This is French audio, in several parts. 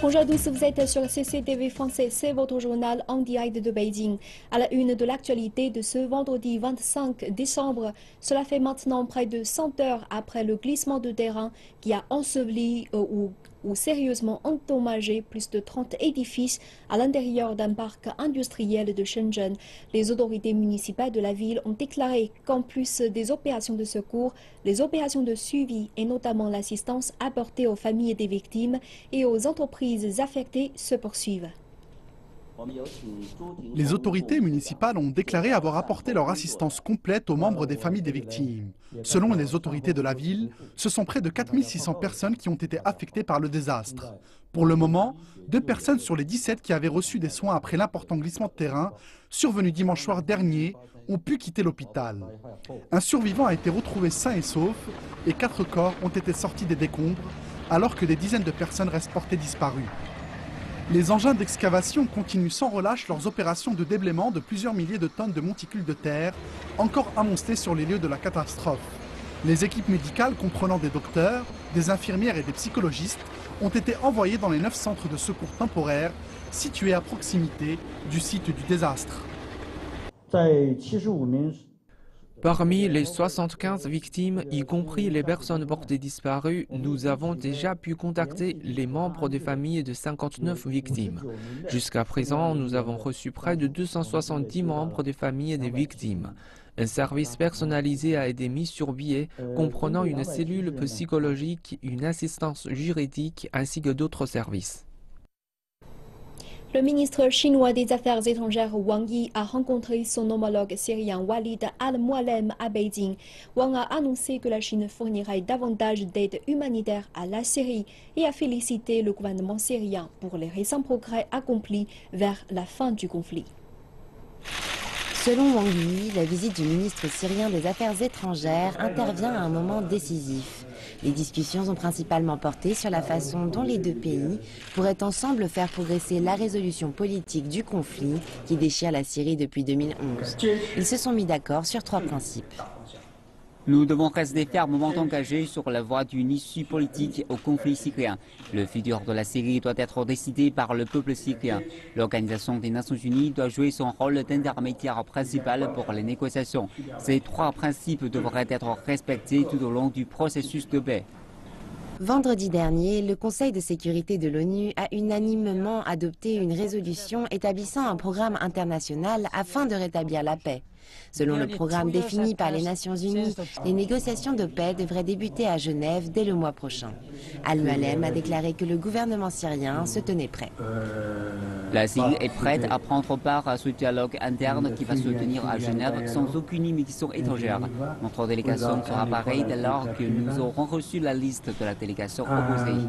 Bonjour à tous, vous êtes sur CCTV français, c'est votre journal en direct de Beijing. À la une de l'actualité de ce vendredi 25 décembre, cela fait maintenant près de 100 heures après le glissement de terrain qui a enseveli ou sérieusement endommagé plus de 30 édifices à l'intérieur d'un parc industriel de Shenzhen. Les autorités municipales de la ville ont déclaré qu'en plus des opérations de secours, les opérations de suivi et notamment l'assistance apportée aux familles des victimes et aux entreprises affectées se poursuivent. Les autorités municipales ont déclaré avoir apporté leur assistance complète aux membres des familles des victimes. Selon les autorités de la ville, ce sont près de 4600 personnes qui ont été affectées par le désastre. Pour le moment, 2 personnes sur les 17 qui avaient reçu des soins après l'important glissement de terrain, survenu dimanche soir dernier, ont pu quitter l'hôpital. Un survivant a été retrouvé sain et sauf et 4 corps ont été sortis des décombres, alors que des dizaines de personnes restent portées disparues. Les engins d'excavation continuent sans relâche leurs opérations de déblaiement de plusieurs milliers de tonnes de monticules de terre, encore amoncelés sur les lieux de la catastrophe. Les équipes médicales comprenant des docteurs, des infirmières et des psychologistes ont été envoyées dans les 9 centres de secours temporaires situés à proximité du site du désastre. Parmi les 75 victimes, y compris les personnes portées disparues, nous avons déjà pu contacter les membres des familles de 59 victimes. Jusqu'à présent, nous avons reçu près de 270 membres des familles des victimes. Un service personnalisé a été mis sur pied, comprenant une cellule psychologique, une assistance juridique ainsi que d'autres services. Le ministre chinois des Affaires étrangères Wang Yi a rencontré son homologue syrien Walid al-Mualem à Beijing. Wang a annoncé que la Chine fournirait davantage d'aide humanitaire à la Syrie et a félicité le gouvernement syrien pour les récents progrès accomplis vers la fin du conflit. Selon Wang Yi, la visite du ministre syrien des Affaires étrangères intervient à un moment décisif. Les discussions ont principalement porté sur la façon dont les deux pays pourraient ensemble faire progresser la résolution politique du conflit qui déchire la Syrie depuis 2011. Ils se sont mis d'accord sur 3 principes. Nous devons rester fermement engagés sur la voie d'une issue politique au conflit syrien. Le futur de la Syrie doit être décidé par le peuple syrien. L'Organisation des Nations Unies doit jouer son rôle d'intermédiaire principal pour les négociations. Ces 3 principes devraient être respectés tout au long du processus de paix. Vendredi dernier, le Conseil de sécurité de l'ONU a unanimement adopté une résolution établissant un programme international afin de rétablir la paix. Selon le programme défini par les Nations Unies, les négociations de paix devraient débuter à Genève dès le mois prochain. Al-Mualem a déclaré que le gouvernement syrien se tenait prêt. La Syrie est prête à prendre part à ce dialogue interne qui va se tenir à Genève sans aucune médiation étrangère. Notre délégation sera pareille dès lors que nous aurons reçu la liste de la délégation opposée.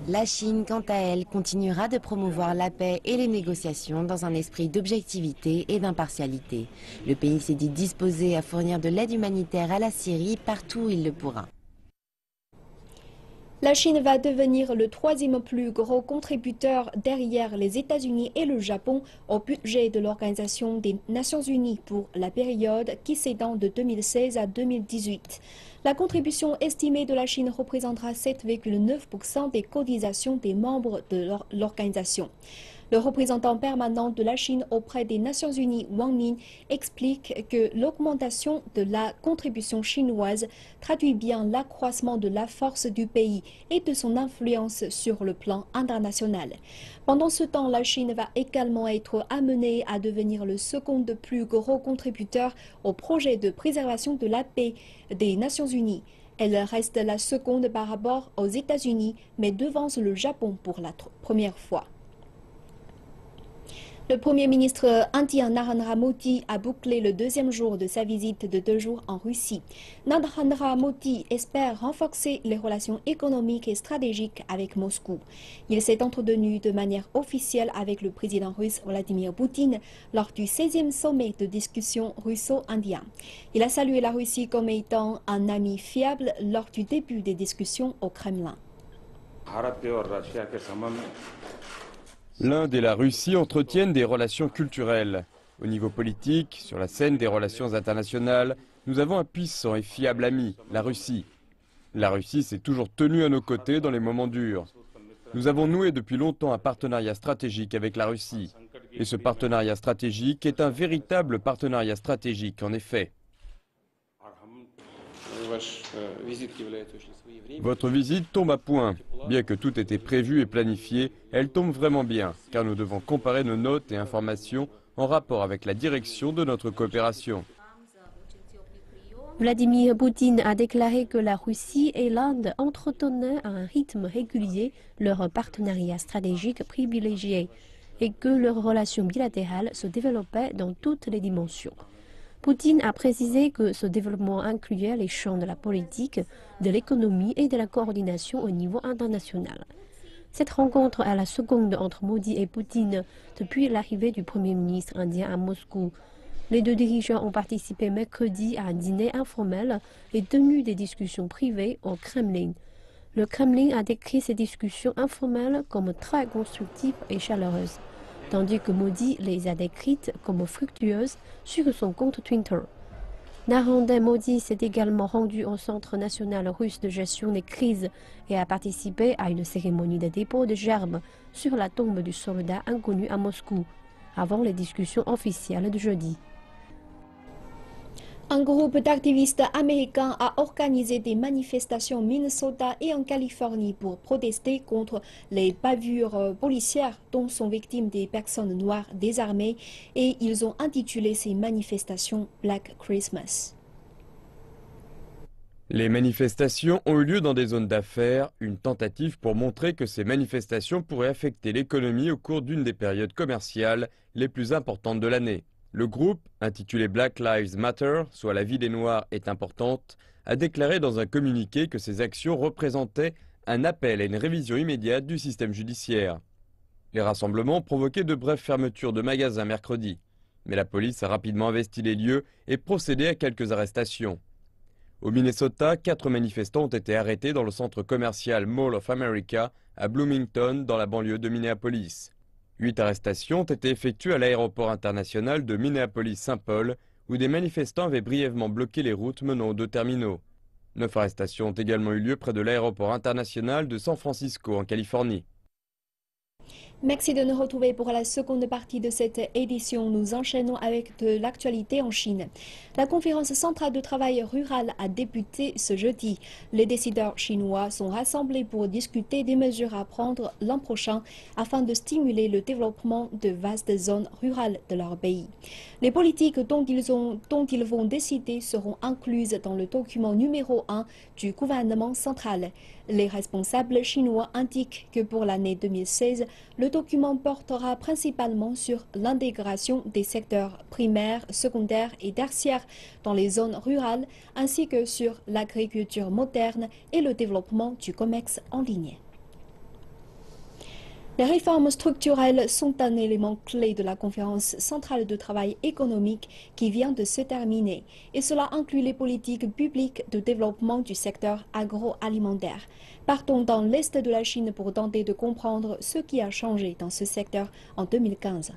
La Chine, quant à elle, continuera de promouvoir la paix et les négociations dans un esprit d'objectivité et d'impartialité. Le pays s'est dit disposé à fournir de l'aide humanitaire à la Syrie partout où il le pourra. La Chine va devenir le 3e plus gros contributeur derrière les États-Unis et le Japon au budget de l'Organisation des Nations Unies pour la période qui s'étend de 2016 à 2018. La contribution estimée de la Chine représentera 7,9% des cotisations des membres de l'organisation. Le représentant permanent de la Chine auprès des Nations Unies, Wang Min, explique que l'augmentation de la contribution chinoise traduit bien l'accroissement de la force du pays et de son influence sur le plan international. Pendant ce temps, la Chine va également être amenée à devenir le second plus gros contributeur au projet de préservation de la paix des Nations Unies. Elle reste la seconde par rapport aux États-Unis, mais devance le Japon pour la première fois. Le Premier ministre indien Narendra Modi a bouclé le 2e jour de sa visite de 2 jours en Russie. Narendra Modi espère renforcer les relations économiques et stratégiques avec Moscou. Il s'est entretenu de manière officielle avec le président russe Vladimir Poutine lors du 16e sommet de discussion russo-indien. Il a salué la Russie comme étant un ami fiable lors du début des discussions au Kremlin. L'Inde et la Russie entretiennent des relations culturelles. Au niveau politique, sur la scène des relations internationales, nous avons un puissant et fiable ami, la Russie. La Russie s'est toujours tenue à nos côtés dans les moments durs. Nous avons noué depuis longtemps un partenariat stratégique avec la Russie. Et ce partenariat stratégique est un véritable partenariat stratégique, en effet. Votre visite tombe à point. Bien que tout était prévu et planifié, elle tombe vraiment bien, car nous devons comparer nos notes et informations en rapport avec la direction de notre coopération. Vladimir Poutine a déclaré que la Russie et l'Inde entretenaient à un rythme régulier leur partenariat stratégique privilégié et que leurs relations bilatérales se développaient dans toutes les dimensions. Poutine a précisé que ce développement incluait les champs de la politique, de l'économie et de la coordination au niveau international. Cette rencontre est la seconde entre Modi et Poutine depuis l'arrivée du Premier ministre indien à Moscou. Les deux dirigeants ont participé mercredi à un dîner informel et tenu des discussions privées au Kremlin. Le Kremlin a décrit ces discussions informelles comme très constructives et chaleureuses, tandis que Modi les a décrites comme fructueuses sur son compte Twitter. Narendra Modi s'est également rendu au Centre national russe de gestion des crises et a participé à une cérémonie de dépôt de gerbes sur la tombe du soldat inconnu à Moscou, avant les discussions officielles de jeudi. Un groupe d'activistes américains a organisé des manifestations au Minnesota et en Californie pour protester contre les bavures policières dont sont victimes des personnes noires désarmées et ils ont intitulé ces manifestations Black Christmas. Les manifestations ont eu lieu dans des zones d'affaires, une tentative pour montrer que ces manifestations pourraient affecter l'économie au cours d'une des périodes commerciales les plus importantes de l'année. Le groupe, intitulé Black Lives Matter, soit la vie des Noirs est importante, a déclaré dans un communiqué que ces actions représentaient un appel à une révision immédiate du système judiciaire. Les rassemblements ont provoqué de brèves fermetures de magasins mercredi, mais la police a rapidement investi les lieux et procédé à quelques arrestations. Au Minnesota, 4 manifestants ont été arrêtés dans le centre commercial Mall of America à Bloomington, dans la banlieue de Minneapolis. 8 arrestations ont été effectuées à l'aéroport international de Minneapolis-Saint Paul, où des manifestants avaient brièvement bloqué les routes menant aux 2 terminaux. 9 arrestations ont également eu lieu près de l'aéroport international de San Francisco, en Californie. Merci de nous retrouver pour la seconde partie de cette édition. Nous enchaînons avec de l'actualité en Chine. La conférence centrale de travail rural a débuté ce jeudi. Les décideurs chinois sont rassemblés pour discuter des mesures à prendre l'an prochain afin de stimuler le développement de vastes zones rurales de leur pays. Les politiques dont ils vont décider seront incluses dans le document numéro 1 du gouvernement central. Les responsables chinois indiquent que pour l'année 2016, le document portera principalement sur l'intégration des secteurs primaires, secondaires et tertiaires dans les zones rurales, ainsi que sur l'agriculture moderne et le développement du commerce en ligne. Les réformes structurelles sont un élément clé de la conférence centrale de travail économique qui vient de se terminer, et cela inclut les politiques publiques de développement du secteur agroalimentaire. Partons dans l'est de la Chine pour tenter de comprendre ce qui a changé dans ce secteur en 2015.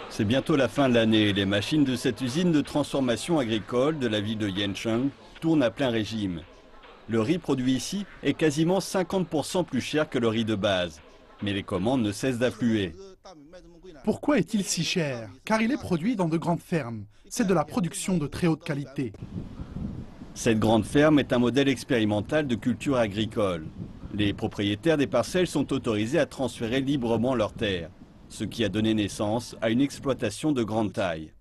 C'est bientôt la fin de l'année. Les machines de cette usine de transformation agricole de la ville de Yancheng tournent à plein régime. Le riz produit ici est quasiment 50% plus cher que le riz de base. Mais les commandes ne cessent d'affluer. Pourquoi est-il si cher? Car il est produit dans de grandes fermes. C'est de la production de très haute qualité. Cette grande ferme est un modèle expérimental de culture agricole. Les propriétaires des parcelles sont autorisés à transférer librement leurs terres, ce qui a donné naissance à une exploitation de grande taille.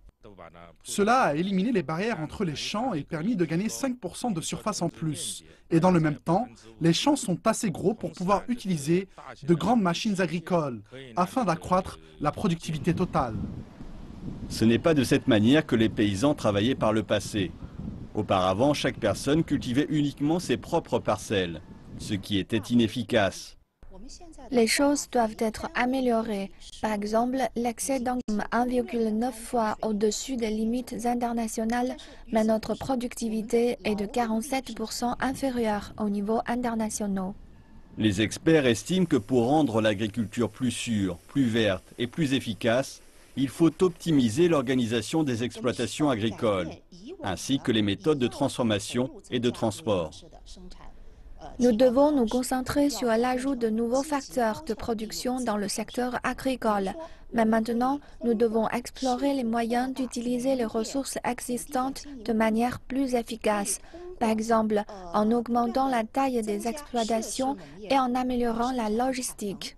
Cela a éliminé les barrières entre les champs et permis de gagner 5% de surface en plus. Et dans le même temps, les champs sont assez gros pour pouvoir utiliser de grandes machines agricoles afin d'accroître la productivité totale. Ce n'est pas de cette manière que les paysans travaillaient par le passé. Auparavant, chaque personne cultivait uniquement ses propres parcelles, ce qui était inefficace. Les choses doivent être améliorées. Par exemple, l'excédent 1,9 fois au-dessus des limites internationales, mais notre productivité est de 47% inférieure au niveau international. Les experts estiment que pour rendre l'agriculture plus sûre, plus verte et plus efficace, il faut optimiser l'organisation des exploitations agricoles, ainsi que les méthodes de transformation et de transport. Nous devons nous concentrer sur l'ajout de nouveaux facteurs de production dans le secteur agricole. Mais maintenant, nous devons explorer les moyens d'utiliser les ressources existantes de manière plus efficace. Par exemple, en augmentant la taille des exploitations et en améliorant la logistique.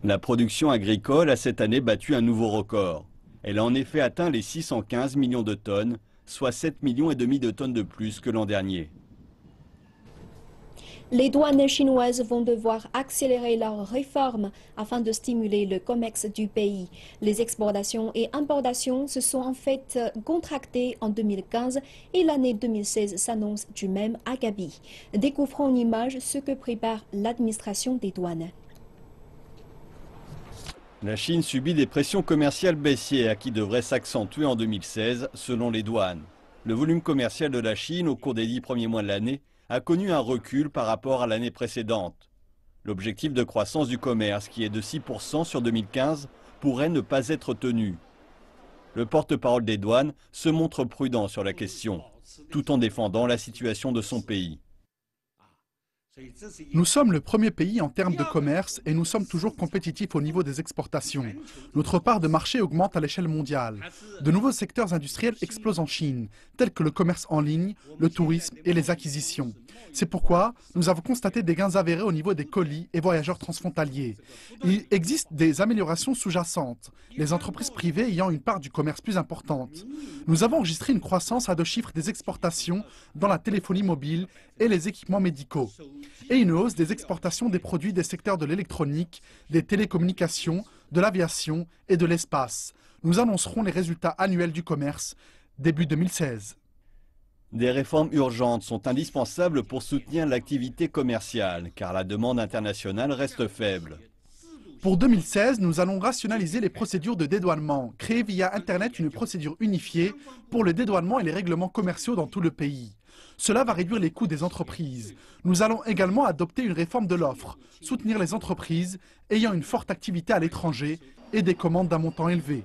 La production agricole a cette année battu un nouveau record. Elle a en effet atteint les 615 millions de tonnes, soit 7,5 millions de tonnes de plus que l'an dernier. Les douanes chinoises vont devoir accélérer leurs réformes afin de stimuler le commerce du pays. Les exportations et importations se sont en fait contractées en 2015 et l'année 2016 s'annonce du même acabit. Découvrons en image ce que prépare l'administration des douanes. La Chine subit des pressions commerciales baissières qui devraient s'accentuer en 2016 selon les douanes. Le volume commercial de la Chine au cours des 10 premiers mois de l'année a connu un recul par rapport à l'année précédente. L'objectif de croissance du commerce, qui est de 6% sur 2015, pourrait ne pas être tenu. Le porte-parole des douanes se montre prudent sur la question, tout en défendant la situation de son pays. Nous sommes le premier pays en termes de commerce et nous sommes toujours compétitifs au niveau des exportations. Notre part de marché augmente à l'échelle mondiale. De nouveaux secteurs industriels explosent en Chine, tels que le commerce en ligne, le tourisme et les acquisitions. C'est pourquoi nous avons constaté des gains avérés au niveau des colis et voyageurs transfrontaliers. Il existe des améliorations sous-jacentes, les entreprises privées ayant une part du commerce plus importante. Nous avons enregistré une croissance à 2 chiffres des exportations dans la téléphonie mobile et les équipements médicaux, et une hausse des exportations des produits des secteurs de l'électronique, des télécommunications, de l'aviation et de l'espace. Nous annoncerons les résultats annuels du commerce début 2016. Des réformes urgentes sont indispensables pour soutenir l'activité commerciale, car la demande internationale reste faible. Pour 2016, nous allons rationaliser les procédures de dédouanement, créer via Internet une procédure unifiée pour le dédouanement et les règlements commerciaux dans tout le pays. Cela va réduire les coûts des entreprises. Nous allons également adopter une réforme de l'offre, soutenir les entreprises ayant une forte activité à l'étranger et des commandes d'un montant élevé.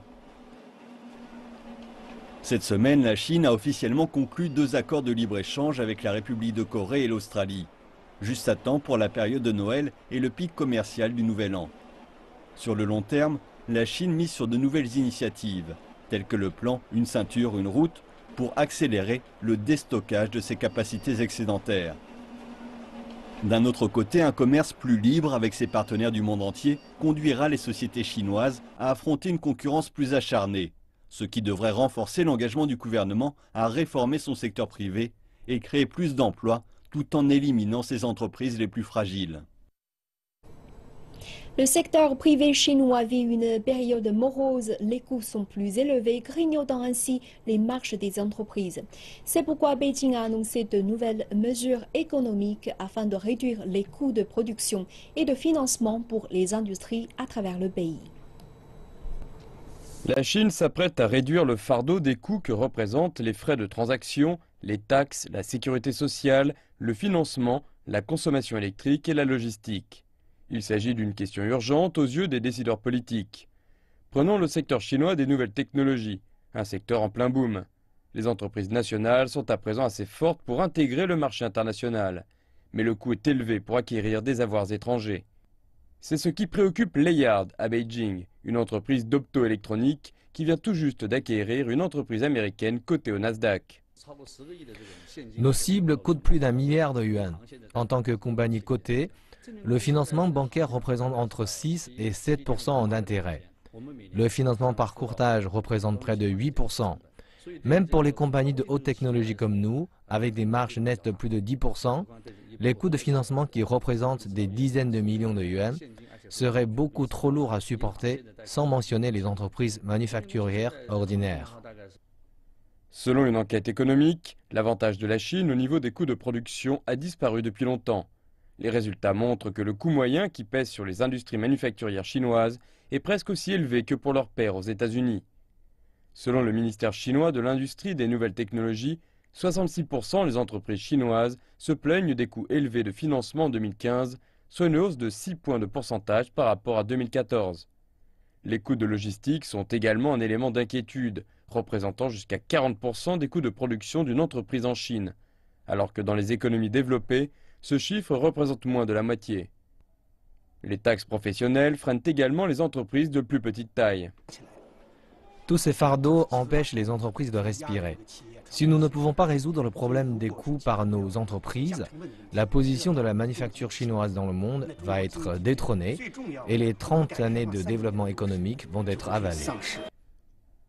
Cette semaine, la Chine a officiellement conclu 2 accords de libre-échange avec la République de Corée et l'Australie, juste à temps pour la période de Noël et le pic commercial du Nouvel An. Sur le long terme, la Chine mise sur de nouvelles initiatives, telles que le plan « Une ceinture, une route », pour accélérer le déstockage de ses capacités excédentaires. D'un autre côté, un commerce plus libre avec ses partenaires du monde entier conduira les sociétés chinoises à affronter une concurrence plus acharnée, ce qui devrait renforcer l'engagement du gouvernement à réformer son secteur privé et créer plus d'emplois tout en éliminant ses entreprises les plus fragiles. Le secteur privé chinois vit une période morose, les coûts sont plus élevés, grignotant ainsi les marges des entreprises. C'est pourquoi Beijing a annoncé de nouvelles mesures économiques afin de réduire les coûts de production et de financement pour les industries à travers le pays. La Chine s'apprête à réduire le fardeau des coûts que représentent les frais de transaction, les taxes, la sécurité sociale, le financement, la consommation électrique et la logistique. Il s'agit d'une question urgente aux yeux des décideurs politiques. Prenons le secteur chinois des nouvelles technologies, un secteur en plein boom. Les entreprises nationales sont à présent assez fortes pour intégrer le marché international, mais le coût est élevé pour acquérir des avoirs étrangers. C'est ce qui préoccupe Layard à Beijing, une entreprise d'optoélectronique qui vient tout juste d'acquérir une entreprise américaine cotée au Nasdaq. Nos cibles coûtent plus d'1 milliard de yuan. En tant que compagnie cotée, le financement bancaire représente entre 6 et 7% en intérêt. Le financement par courtage représente près de 8%. Même pour les compagnies de haute technologie comme nous, avec des marges nettes de plus de 10%, les coûts de financement qui représentent des dizaines de millions de yuan seraient beaucoup trop lourds à supporter, sans mentionner les entreprises manufacturières ordinaires. Selon une enquête économique, l'avantage de la Chine au niveau des coûts de production a disparu depuis longtemps. Les résultats montrent que le coût moyen qui pèse sur les industries manufacturières chinoises est presque aussi élevé que pour leurs pairs aux États-Unis. Selon le ministère chinois de l'Industrie et des Nouvelles Technologies, 66% des entreprises chinoises se plaignent des coûts élevés de financement en 2015, soit une hausse de 6 points de pourcentage par rapport à 2014. Les coûts de logistique sont également un élément d'inquiétude, représentant jusqu'à 40% des coûts de production d'une entreprise en Chine, alors que dans les économies développées, ce chiffre représente moins de la moitié. Les taxes professionnelles freinent également les entreprises de plus petite taille. Tous ces fardeaux empêchent les entreprises de respirer. Si nous ne pouvons pas résoudre le problème des coûts par nos entreprises, la position de la manufacture chinoise dans le monde va être détrônée et les 30 années de développement économique vont être avalées.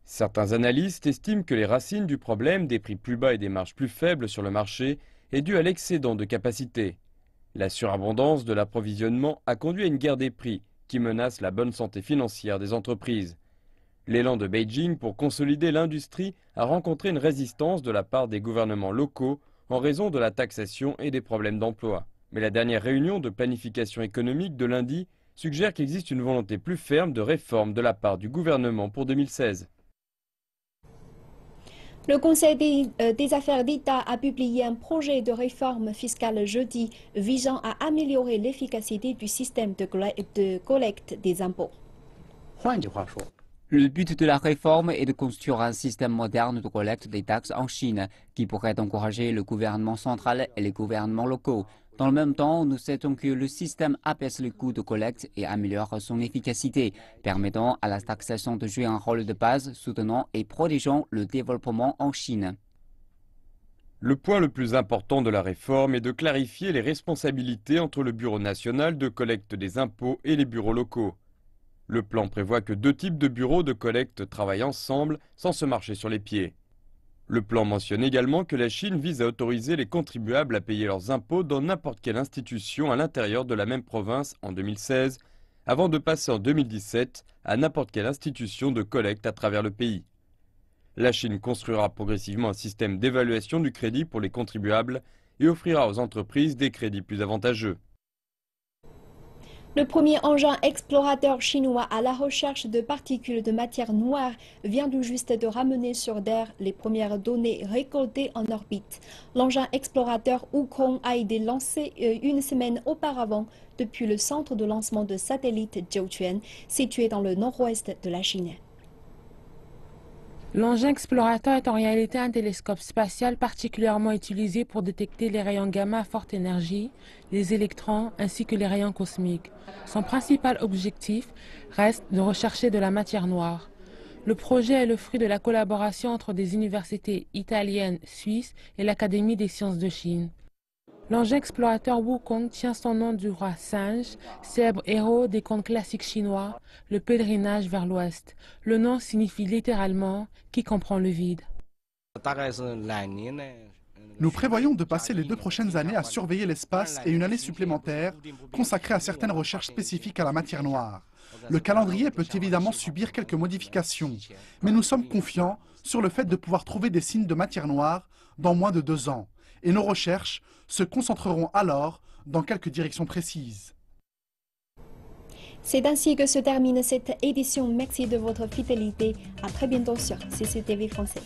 Certains analystes estiment que les racines du problème des prix plus bas et des marges plus faibles sur le marché est due à l'excédent de capacité. La surabondance de l'approvisionnement a conduit à une guerre des prix qui menace la bonne santé financière des entreprises. L'élan de Beijing pour consolider l'industrie a rencontré une résistance de la part des gouvernements locaux en raison de la taxation et des problèmes d'emploi. Mais la dernière réunion de planification économique de lundi suggère qu'il existe une volonté plus ferme de réforme de la part du gouvernement pour 2016. Le Conseil des affaires d'État a publié un projet de réforme fiscale jeudi visant à améliorer l'efficacité du système de collecte des impôts. Le but de la réforme est de construire un système moderne de collecte des taxes en Chine qui pourrait encourager le gouvernement central et les gouvernements locaux. Dans le même temps, nous souhaitons que le système abaisse les coûts de collecte et améliore son efficacité, permettant à la taxation de jouer un rôle de base soutenant et protégeant le développement en Chine. Le point le plus important de la réforme est de clarifier les responsabilités entre le Bureau national de collecte des impôts et les bureaux locaux. Le plan prévoit que 2 types de bureaux de collecte travaillent ensemble sans se marcher sur les pieds. Le plan mentionne également que la Chine vise à autoriser les contribuables à payer leurs impôts dans n'importe quelle institution à l'intérieur de la même province en 2016, avant de passer en 2017 à n'importe quelle institution de collecte à travers le pays. La Chine construira progressivement un système d'évaluation du crédit pour les contribuables et offrira aux entreprises des crédits plus avantageux. Le premier engin explorateur chinois à la recherche de particules de matière noire vient tout juste de ramener sur Terre les premières données récoltées en orbite. L'engin explorateur Wukong a été lancé une semaine auparavant depuis le centre de lancement de satellites Jiuquan, situé dans le nord-ouest de la Chine. L'engin explorateur est en réalité un télescope spatial particulièrement utilisé pour détecter les rayons gamma à forte énergie, les électrons ainsi que les rayons cosmiques. Son principal objectif reste de rechercher de la matière noire. Le projet est le fruit de la collaboration entre des universités italiennes, suisses et l'Académie des sciences de Chine. L'engin explorateur Wukong tient son nom du roi singe, célèbre héros des contes classiques chinois, le pèlerinage vers l'ouest. Le nom signifie littéralement « qui comprend le vide ». Nous prévoyons de passer les 2 prochaines années à surveiller l'espace et une année supplémentaire consacrée à certaines recherches spécifiques à la matière noire. Le calendrier peut évidemment subir quelques modifications, mais nous sommes confiants sur le fait de pouvoir trouver des signes de matière noire dans moins de 2 ans. Et nos recherches se concentreront alors dans quelques directions précises. C'est ainsi que se termine cette édition. Merci de votre fidélité. À très bientôt sur CCTV Français.